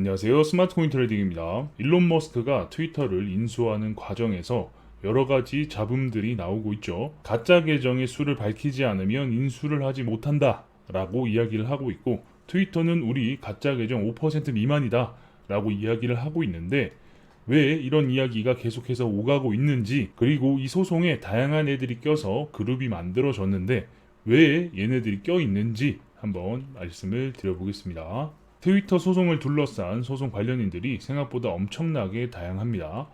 안녕하세요. 스마트코인 트레이딩입니다. 일론 머스크가 트위터를 인수하는 과정에서 여러 가지 잡음들이 나오고 있죠. 가짜 계정의 수를 밝히지 않으면 인수를 하지 못한다 라고 이야기를 하고 있고, 트위터는 우리 가짜 계정 5% 미만이다 라고 이야기를 하고 있는데, 왜 이런 이야기가 계속해서 오가고 있는지, 그리고 이 소송에 다양한 애들이 껴서 그룹이 만들어졌는데 왜 얘네들이 껴 있는지 한번 말씀을 드려보겠습니다. 트위터 소송을 둘러싼 소송 관련인들이 생각보다 엄청나게 다양합니다.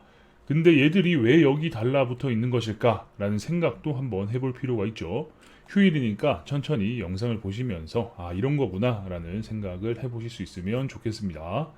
근데 얘들이 왜 여기 달라붙어 있는 것일까? 라는 생각도 한번 해볼 필요가 있죠. 휴일이니까 천천히 영상을 보시면서 이런 거구나 라는 생각을 해보실 수 있으면 좋겠습니다.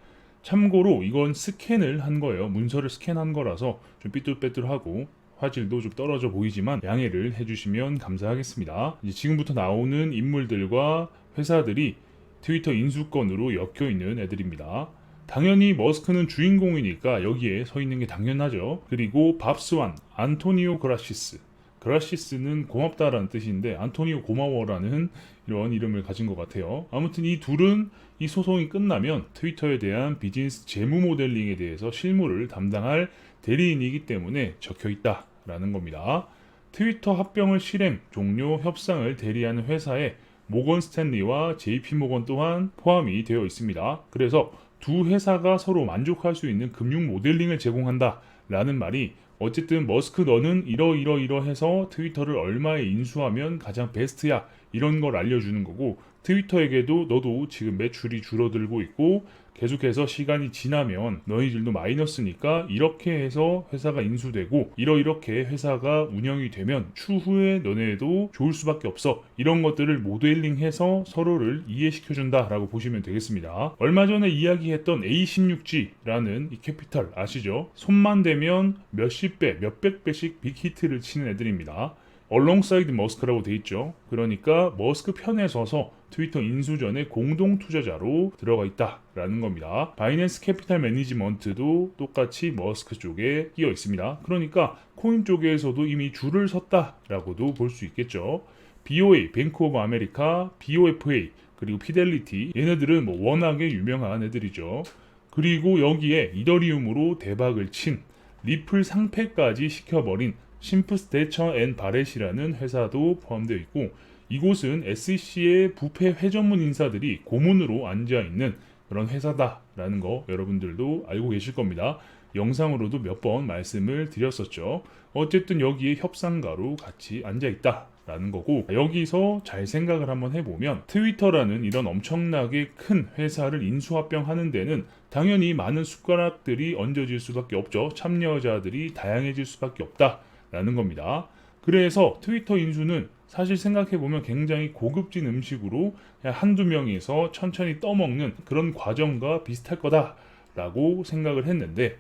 참고로 이건 스캔을 한 거예요. 문서를 스캔한 거라서 좀 삐뚤빼뚤하고 화질도 좀 떨어져 보이지만 양해를 해주시면 감사하겠습니다. 이제 지금부터 나오는 인물들과 회사들이 트위터 인수권으로 엮여 있는 애들입니다. 당연히 머스크는 주인공이니까 여기에 서 있는 게 당연하죠. 그리고 밥스완, 안토니오 그라시스. 그라시스는 고맙다라는 뜻인데 안토니오 고마워라는 이런 이름을 가진 것 같아요. 아무튼 이 둘은 이 소송이 끝나면 트위터에 대한 비즈니스 재무 모델링에 대해서 실무를 담당할 대리인이기 때문에 적혀 있다라는 겁니다. 트위터 합병을 실행, 종료, 협상을 대리하는 회사에 모건 스탠리와 JP 모건 또한 포함이 되어 있습니다. 그래서 두 회사가 서로 만족할 수 있는 금융 모델링을 제공한다 라는 말이, 어쨌든 머스크 너는 이러해서 트위터를 얼마에 인수하면 가장 베스트야 이런 걸 알려주는 거고, 트위터에게도 너도 지금 매출이 줄어들고 있고 계속해서 시간이 지나면 너희들도 마이너스니까 이렇게 해서 회사가 인수되고 이렇게 회사가 운영이 되면 추후에 너네도 좋을 수밖에 없어, 이런 것들을 모델링해서 서로를 이해시켜준다 라고 보시면 되겠습니다. 얼마 전에 이야기했던 A16G라는 이 캐피탈 아시죠? 손만 대면 몇십 배, 몇백 배씩 빅히트를 치는 애들입니다. alongside 머스크라고 돼 있죠. 그러니까 머스크 편에 서서 트위터 인수 전에 공동 투자자로 들어가 있다라는 겁니다. 바이낸스 캐피탈 매니지먼트도 똑같이 머스크 쪽에 끼어 있습니다. 그러니까 코인 쪽에서도 이미 줄을 섰다라고도 볼 수 있겠죠. BOA, 뱅크 오브 아메리카, BOFA, 그리고 피델리티, 얘네들은 뭐 워낙에 유명한 애들이죠. 그리고 여기에 이더리움으로 대박을 친 리플 상패까지 시켜버린 심프스테처 앤 바렛이라는 회사도 포함되어 있고, 이곳은 SEC의 부패 회전문 인사들이 고문으로 앉아있는 그런 회사다라는 거 여러분들도 알고 계실 겁니다. 영상으로도 몇 번 말씀을 드렸었죠. 어쨌든 여기에 협상가로 같이 앉아있다라는 거고, 여기서 잘 생각을 한번 해보면 트위터라는 이런 엄청나게 큰 회사를 인수합병하는 데는 당연히 많은 숟가락들이 얹어질 수밖에 없죠. 참여자들이 다양해질 수밖에 없다 라는 겁니다. 그래서 트위터 인수는 사실 생각해보면 굉장히 고급진 음식으로 한두 명이서 천천히 떠먹는 그런 과정과 비슷할 거다라고 생각을 했는데,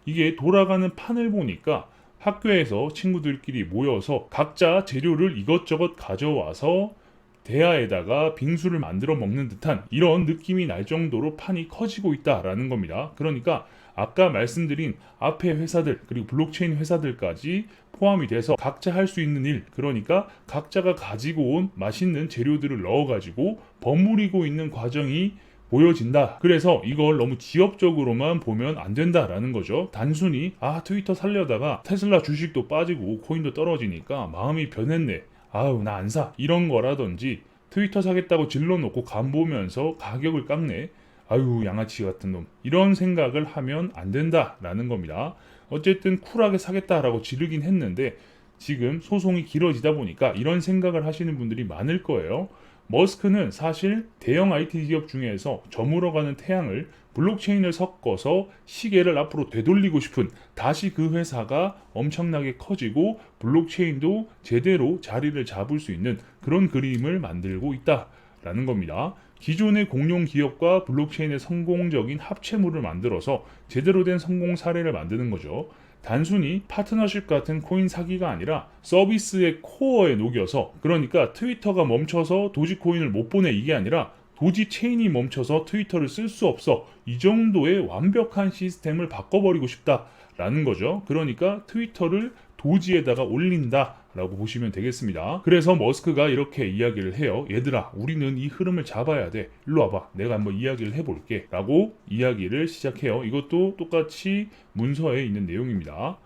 이게 돌아가는 판을 보니까 학교에서 친구들끼리 모여서 각자 재료를 이것저것 가져와서 대야에다가 빙수를 만들어 먹는 듯한 이런 느낌이 날 정도로 판이 커지고 있다라는 겁니다. 그러니까 아까 말씀드린 앞에 회사들 그리고 블록체인 회사들까지 포함이 돼서 각자 할 수 있는 일, 그러니까 각자가 가지고 온 맛있는 재료들을 넣어가지고 버무리고 있는 과정이 보여진다. 그래서 이걸 너무 지엽적으로만 보면 안 된다라는 거죠. 단순히 트위터 살려다가 테슬라 주식도 빠지고 코인도 떨어지니까 마음이 변했네, 나 안 사, 이런 거라든지 트위터 사겠다고 질러놓고 간 보면서 가격을 깎네, 양아치 같은 놈, 이런 생각을 하면 안 된다라는 겁니다. 어쨌든 쿨하게 사겠다라고 지르긴 했는데 지금 소송이 길어지다 보니까 이런 생각을 하시는 분들이 많을 거예요. 머스크는 사실 대형 IT 기업 중에서 저물어가는 태양을 블록체인을 섞어서 시계를 앞으로 되돌리고 싶은, 다시 그 회사가 엄청나게 커지고 블록체인도 제대로 자리를 잡을 수 있는 그런 그림을 만들고 있다라는 겁니다. 기존의 공룡 기업과 블록체인의 성공적인 합체물을 만들어서 제대로 된 성공 사례를 만드는 거죠. 단순히 파트너십 같은 코인 사기가 아니라 서비스의 코어에 녹여서, 그러니까 트위터가 멈춰서 도지코인을 못 보내 이게 아니라 도지 체인이 멈춰서 트위터를 쓸 수 없어, 이 정도의 완벽한 시스템을 바꿔버리고 싶다라는 거죠. 그러니까 트위터를 도지에다가 올린다라고 보시면 되겠습니다. 그래서 머스크가 이렇게 이야기를 해요. 얘들아, 우리는 이 흐름을 잡아야 돼. 일로 와봐. 내가 한번 이야기를 해볼게. 라고 이야기를 시작해요. 이것도 똑같이 문서에 있는 내용입니다.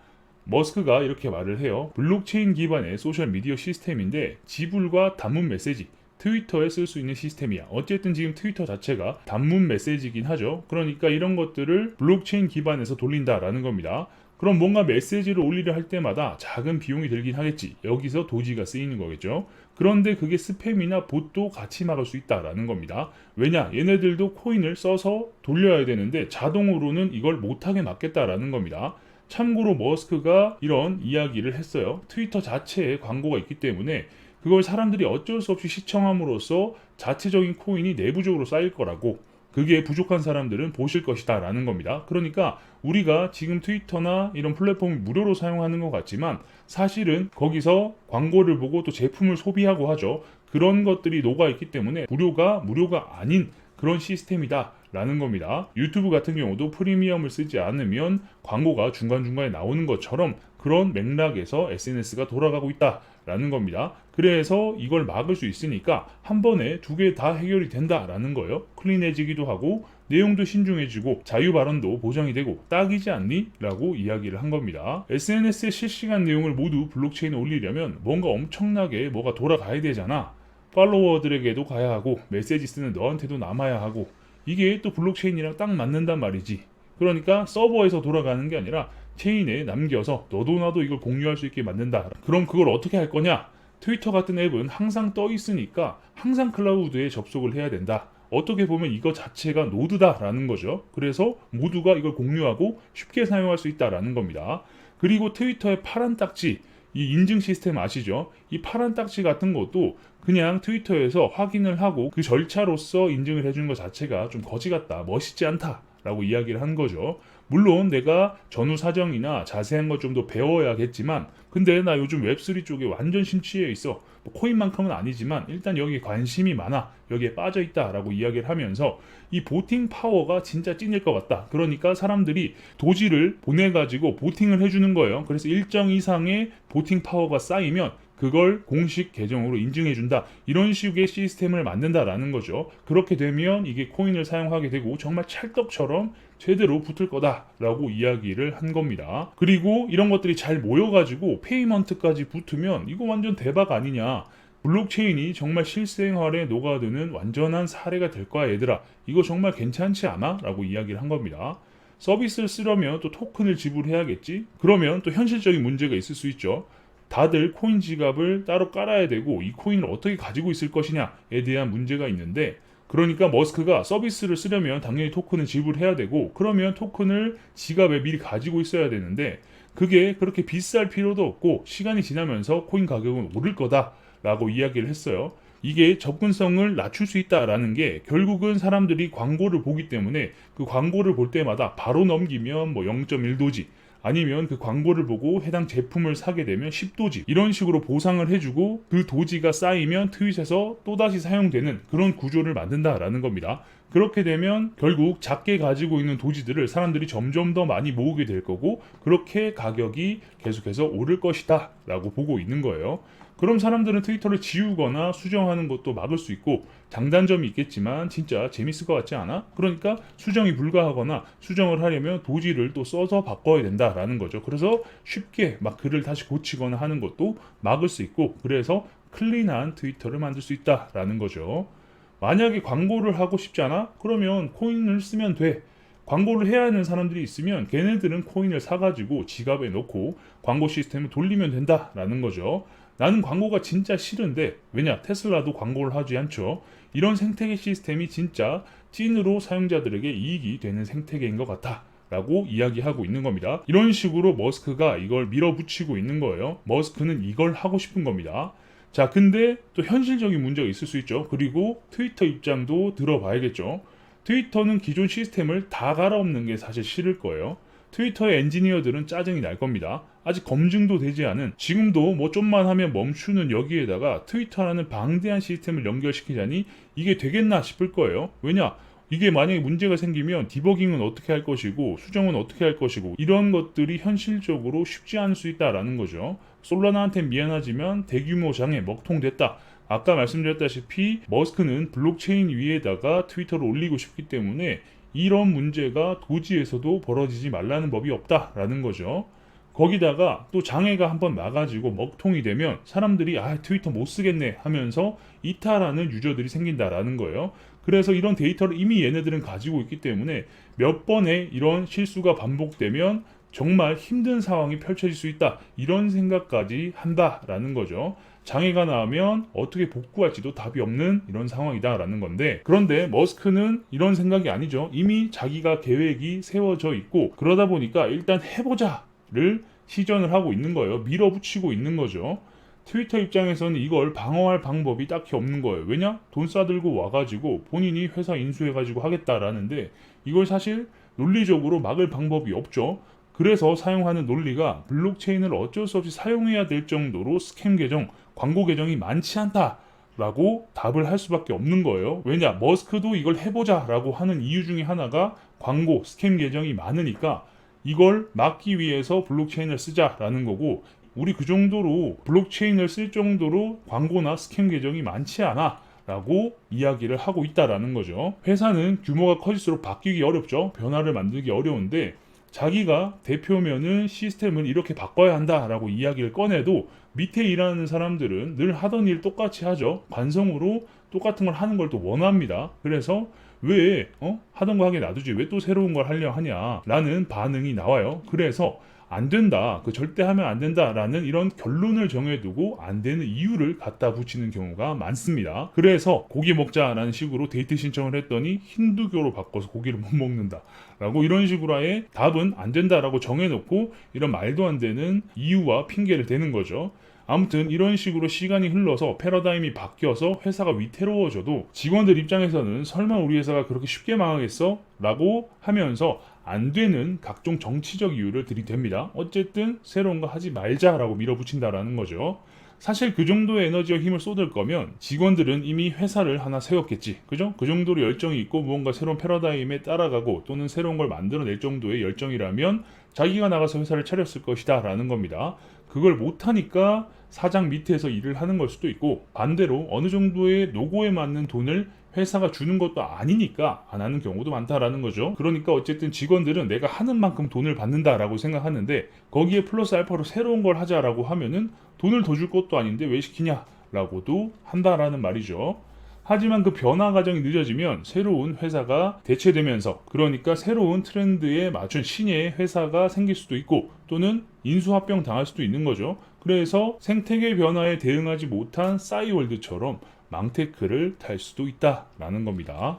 머스크가 이렇게 말을 해요. 블록체인 기반의 소셜미디어 시스템인데 지불과 단문 메시지, 트위터에 쓸 수 있는 시스템이야. 어쨌든 지금 트위터 자체가 단문 메시지긴 하죠. 그러니까 이런 것들을 블록체인 기반에서 돌린다라는 겁니다. 그럼 뭔가 메시지를 올리려 할 때마다 작은 비용이 들긴 하겠지. 여기서 도지가 쓰이는 거겠죠. 그런데 그게 스팸이나 봇도 같이 막을 수 있다라는 겁니다. 왜냐? 얘네들도 코인을 써서 돌려야 되는데 자동으로는 이걸 못하게 막겠다라는 겁니다. 참고로 머스크가 이런 이야기를 했어요. 트위터 자체에 광고가 있기 때문에 그걸 사람들이 어쩔 수 없이 시청함으로써 자체적인 코인이 내부적으로 쌓일 거라고, 그게 부족한 사람들은 보실 것이다 라는 겁니다. 그러니까 우리가 지금 트위터나 이런 플랫폼을 무료로 사용하는 것 같지만 사실은 거기서 광고를 보고 또 제품을 소비하고 하죠. 그런 것들이 녹아있기 때문에 무료가 아닌 그런 시스템이다 라는 겁니다. 유튜브 같은 경우도 프리미엄을 쓰지 않으면 광고가 중간중간에 나오는 것처럼 그런 맥락에서 SNS가 돌아가고 있다 라는 겁니다. 그래서 이걸 막을 수 있으니까 한 번에 두 개 다 해결이 된다라는 거예요. 클린해지기도 하고 내용도 신중해지고 자유 발언도 보장이 되고 딱이지 않니? 라고 이야기를 한 겁니다. SNS의 실시간 내용을 모두 블록체인에 올리려면 뭔가 엄청나게 뭐가 돌아가야 되잖아. 팔로워들에게도 가야 하고 메시지 쓰는 너한테도 남아야 하고, 이게 또 블록체인이랑 딱 맞는단 말이지. 그러니까 서버에서 돌아가는 게 아니라 체인에 남겨서 너도 나도 이걸 공유할 수 있게 만든다. 그럼 그걸 어떻게 할 거냐? 트위터 같은 앱은 항상 떠 있으니까 항상 클라우드에 접속을 해야 된다. 어떻게 보면 이거 자체가 노드다라는 거죠. 그래서 모두가 이걸 공유하고 쉽게 사용할 수 있다라는 겁니다. 그리고 트위터의 파란 딱지, 이 인증 시스템 아시죠? 이 파란 딱지 같은 것도 그냥 트위터에서 확인을 하고 그 절차로서 인증을 해주는 것 자체가 좀 거지 같다, 멋있지 않다 라고 이야기를 한 거죠. 물론 내가 전후 사정이나 자세한 것 좀 더 배워야겠지만, 근데 나 요즘 웹3 쪽에 완전 심취해 있어. 뭐 코인만큼은 아니지만 일단 여기에 관심이 많아, 여기에 빠져 있다 라고 이야기를 하면서 이 보팅 파워가 진짜 찐일 것 같다. 그러니까 사람들이 도지를 보내가지고 보팅을 해주는 거예요. 그래서 일정 이상의 보팅 파워가 쌓이면 그걸 공식 계정으로 인증해준다. 이런 식의 시스템을 만든다라는 거죠. 그렇게 되면 이게 코인을 사용하게 되고 정말 찰떡처럼 제대로 붙을 거다라고 이야기를 한 겁니다. 그리고 이런 것들이 잘 모여가지고 페이먼트까지 붙으면 이거 완전 대박 아니냐. 블록체인이 정말 실생활에 녹아드는 완전한 사례가 될 거야 얘들아. 이거 정말 괜찮지 않아? 라고 이야기를 한 겁니다. 서비스를 쓰려면 또 토큰을 지불해야겠지? 그러면 또 현실적인 문제가 있을 수 있죠. 다들 코인 지갑을 따로 깔아야 되고 이 코인을 어떻게 가지고 있을 것이냐에 대한 문제가 있는데, 그러니까 머스크가 서비스를 쓰려면 당연히 토큰을 지불해야 되고, 그러면 토큰을 지갑에 미리 가지고 있어야 되는데 그게 그렇게 비쌀 필요도 없고 시간이 지나면서 코인 가격은 오를 거다라고 이야기를 했어요. 이게 접근성을 낮출 수 있다라는 게 결국은 사람들이 광고를 보기 때문에 그 광고를 볼 때마다 바로 넘기면 뭐 0.1도지, 아니면 그 광고를 보고 해당 제품을 사게 되면 10도지, 이런 식으로 보상을 해주고 그 도지가 쌓이면 트윗에서 또다시 사용되는 그런 구조를 만든다라는 겁니다. 그렇게 되면 결국 작게 가지고 있는 도지들을 사람들이 점점 더 많이 모으게 될 거고, 그렇게 가격이 계속해서 오를 것이다 라고 보고 있는 거예요. 그럼 사람들은 트위터를 지우거나 수정하는 것도 막을 수 있고, 장단점이 있겠지만 진짜 재밌을 것 같지 않아? 그러니까 수정이 불가하거나 수정을 하려면 도지를 또 써서 바꿔야 된다라는 거죠. 그래서 쉽게 막 글을 다시 고치거나 하는 것도 막을 수 있고, 그래서 클린한 트위터를 만들 수 있다라는 거죠. 만약에 광고를 하고 싶지 않아? 그러면 코인을 쓰면 돼. 광고를 해야 하는 사람들이 있으면 걔네들은 코인을 사가지고 지갑에 넣고 광고 시스템을 돌리면 된다라는 거죠. 나는 광고가 진짜 싫은데, 왜냐? 테슬라도 광고를 하지 않죠. 이런 생태계 시스템이 진짜 찐으로 사용자들에게 이익이 되는 생태계인 것 같아 라고 이야기하고 있는 겁니다. 이런 식으로 머스크가 이걸 밀어붙이고 있는 거예요. 머스크는 이걸 하고 싶은 겁니다. 자, 근데 또 현실적인 문제가 있을 수 있죠. 그리고 트위터 입장도 들어봐야겠죠. 트위터는 기존 시스템을 다 갈아엎는 게 사실 싫을 거예요. 트위터의 엔지니어들은 짜증이 날 겁니다. 아직 검증도 되지 않은, 지금도 뭐 좀만 하면 멈추는 여기에다가 트위터라는 방대한 시스템을 연결시키자니 이게 되겠나 싶을 거예요. 왜냐? 이게 만약에 문제가 생기면 디버깅은 어떻게 할 것이고 수정은 어떻게 할 것이고 이런 것들이 현실적으로 쉽지 않을 수 있다라는 거죠. 솔라나한테 미안하지만 대규모 장애 먹통됐다. 아까 말씀드렸다시피 머스크는 블록체인 위에다가 트위터를 올리고 싶기 때문에 이런 문제가 도지에서도 벌어지지 말라는 법이 없다라는 거죠. 거기다가 또 장애가 한번 나가지고 먹통이 되면 사람들이 트위터 못 쓰겠네 하면서 이탈하는 유저들이 생긴다라는 거예요. 그래서 이런 데이터를 이미 얘네들은 가지고 있기 때문에 몇 번의 이런 실수가 반복되면 정말 힘든 상황이 펼쳐질 수 있다. 이런 생각까지 한다라는 거죠. 장애가 나면 어떻게 복구할지도 답이 없는 이런 상황이다라는 건데, 그런데 머스크는 이런 생각이 아니죠. 이미 자기가 계획이 세워져 있고 그러다 보니까 일단 해보자를 시전을 하고 있는 거예요. 밀어붙이고 있는 거죠. 트위터 입장에서는 이걸 방어할 방법이 딱히 없는 거예요. 왜냐? 돈 싸들고 와가지고 본인이 회사 인수해가지고 하겠다라는데 이걸 사실 논리적으로 막을 방법이 없죠. 그래서 사용하는 논리가 블록체인을 어쩔 수 없이 사용해야 될 정도로 스캠 계정, 광고 계정이 많지 않다라고 답을 할 수밖에 없는 거예요. 왜냐? 머스크도 이걸 해보자라고 하는 이유 중에 하나가 광고, 스캠 계정이 많으니까 이걸 막기 위해서 블록체인을 쓰자라는 거고, 우리 그 정도로 블록체인을 쓸 정도로 광고나 스캠 계정이 많지 않아 라고 이야기를 하고 있다라는 거죠. 회사는 규모가 커질수록 바뀌기 어렵죠. 변화를 만들기 어려운데 자기가 대표면은 시스템을 이렇게 바꿔야 한다라고 이야기를 꺼내도 밑에 일하는 사람들은 늘 하던 일 똑같이 하죠. 관성으로 똑같은 걸 하는 걸 또 원합니다. 그래서 왜 하던 거 하게 놔두지 왜 또 새로운 걸 하려 하냐라는 반응이 나와요. 그래서 안 된다, 절대 하면 안 된다라는 이런 결론을 정해두고 안 되는 이유를 갖다 붙이는 경우가 많습니다. 그래서 고기 먹자라는 식으로 데이트 신청을 했더니 힌두교로 바꿔서 고기를 못 먹는다 라고 이런 식으로 아예 답은 안 된다라고 정해놓고 이런 말도 안 되는 이유와 핑계를 대는 거죠. 아무튼 이런 식으로 시간이 흘러서 패러다임이 바뀌어서 회사가 위태로워져도 직원들 입장에서는 설마 우리 회사가 그렇게 쉽게 망하겠어? 라고 하면서 안 되는 각종 정치적 이유를 들이댑니다. 어쨌든 새로운 거 하지 말자라고 밀어붙인다라는 거죠. 사실 그 정도의 에너지와 힘을 쏟을 거면 직원들은 이미 회사를 하나 세웠겠지. 그죠? 그 정도로 열정이 있고 무언가 새로운 패러다임에 따라가고 또는 새로운 걸 만들어낼 정도의 열정이라면 자기가 나가서 회사를 차렸을 것이다 라는 겁니다. 그걸 못하니까 사장 밑에서 일을 하는 걸 수도 있고, 반대로 어느 정도의 노고에 맞는 돈을 회사가 주는 것도 아니니까 안 하는 경우도 많다라는 거죠. 그러니까 어쨌든 직원들은 내가 하는 만큼 돈을 받는다라고 생각하는데 거기에 플러스 알파로 새로운 걸 하자라고 하면은 돈을 더 줄 것도 아닌데 왜 시키냐라고도 한다라는 말이죠. 하지만 그 변화 과정이 늦어지면 새로운 회사가 대체되면서, 그러니까 새로운 트렌드에 맞춘 신의 회사가 생길 수도 있고 또는 인수합병 당할 수도 있는 거죠. 그래서 생태계 변화에 대응하지 못한 싸이월드처럼 망테크를 탈 수도 있다라는 겁니다.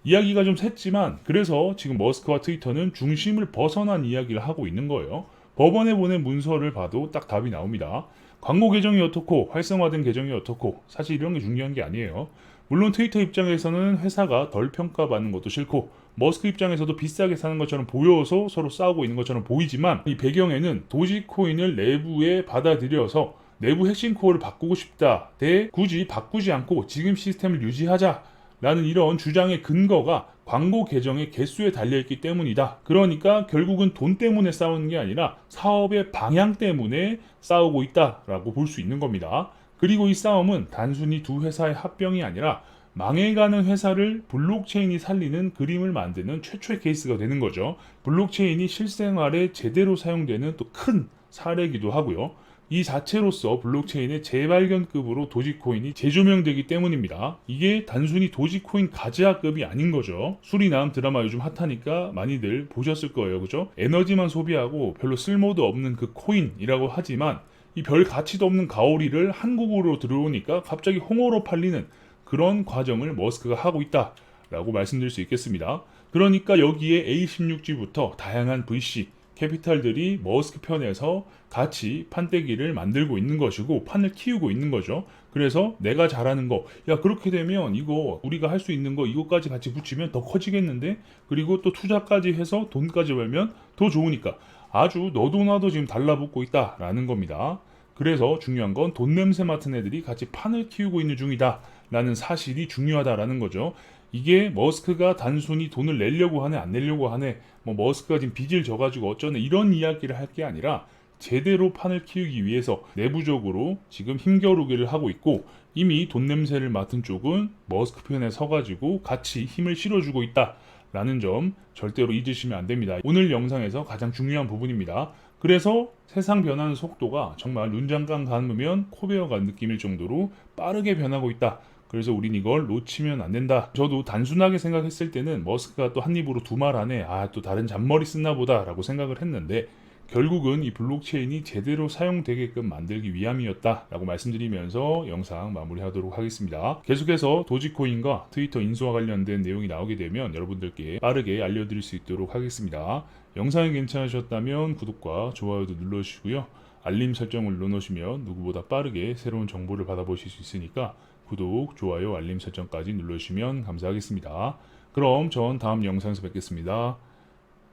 이야기가 좀 샜지만 그래서 지금 머스크와 트위터는 중심을 벗어난 이야기를 하고 있는 거예요. 법원에 보낸 문서를 봐도 딱 답이 나옵니다. 광고 계정이 어떻고 활성화된 계정이 어떻고 사실 이런 게 중요한 게 아니에요. 물론 트위터 입장에서는 회사가 덜 평가받는 것도 싫고 머스크 입장에서도 비싸게 사는 것처럼 보여서 서로 싸우고 있는 것처럼 보이지만 이 배경에는 도지코인을 내부에 받아들여서 내부 핵심 코어를 바꾸고 싶다 대 굳이 바꾸지 않고 지금 시스템을 유지하자 라는 이런 주장의 근거가 광고 계정의 개수에 달려있기 때문이다. 그러니까 결국은 돈 때문에 싸우는 게 아니라 사업의 방향 때문에 싸우고 있다라고 볼 수 있는 겁니다. 그리고 이 싸움은 단순히 두 회사의 합병이 아니라 망해가는 회사를 블록체인이 살리는 그림을 만드는 최초의 케이스가 되는 거죠. 블록체인이 실생활에 제대로 사용되는 또 큰 사례이기도 하고요. 이 자체로서 블록체인의 재발견급으로 도지코인이 재조명되기 때문입니다. 이게 단순히 도지코인 가즈아급이 아닌 거죠. 수리남 드라마 요즘 핫하니까 많이들 보셨을 거예요. 그죠? 에너지만 소비하고 별로 쓸모도 없는 그 코인이라고 하지만 이 별 가치도 없는 가오리를 한국으로 들어오니까 갑자기 홍어로 팔리는 그런 과정을 머스크가 하고 있다라고 말씀드릴 수 있겠습니다. 그러니까 여기에 A16G부터 다양한 VC, 캐피탈들이 머스크 편에서 같이 판때기를 만들고 있는 것이고 판을 키우고 있는 거죠. 그래서 내가 잘하는 거, 야 그렇게 되면 이거 우리가 할 수 있는 거 이거까지 같이 붙이면 더 커지겠는데, 그리고 또 투자까지 해서 돈까지 벌면 더 좋으니까 아주 너도 나도 지금 달라붙고 있다라는 겁니다. 그래서 중요한 건 돈 냄새 맡은 애들이 같이 판을 키우고 있는 중이다 라는 사실이 중요하다라는 거죠. 이게 머스크가 단순히 돈을 내려고 하네 안 내려고 하네, 뭐 머스크가 지금 빚을 져가지고 어쩌네 이런 이야기를 할 게 아니라 제대로 판을 키우기 위해서 내부적으로 지금 힘겨루기를 하고 있고, 이미 돈 냄새를 맡은 쪽은 머스크 편에 서가지고 같이 힘을 실어주고 있다라는 점 절대로 잊으시면 안 됩니다. 오늘 영상에서 가장 중요한 부분입니다. 그래서 세상 변하는 속도가 정말 눈장강 감으면 코베어가 느낌일 정도로 빠르게 변하고 있다. 그래서 우린 이걸 놓치면 안 된다. 저도 단순하게 생각했을 때는 머스크가 또 한 입으로 두 말 안에 또 다른 잔머리 쓰나 보다라고 생각을 했는데, 결국은 이 블록체인이 제대로 사용되게끔 만들기 위함이었다라고 말씀드리면서 영상 마무리하도록 하겠습니다. 계속해서 도지코인과 트위터 인수와 관련된 내용이 나오게 되면 여러분들께 빠르게 알려드릴 수 있도록 하겠습니다. 영상이 괜찮으셨다면 구독과 좋아요도 눌러주시고요. 알림 설정을 눌러놓으시면 누구보다 빠르게 새로운 정보를 받아보실 수 있으니까 구독, 좋아요, 알림 설정까지 눌러주시면 감사하겠습니다. 그럼 전 다음 영상에서 뵙겠습니다.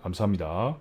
감사합니다.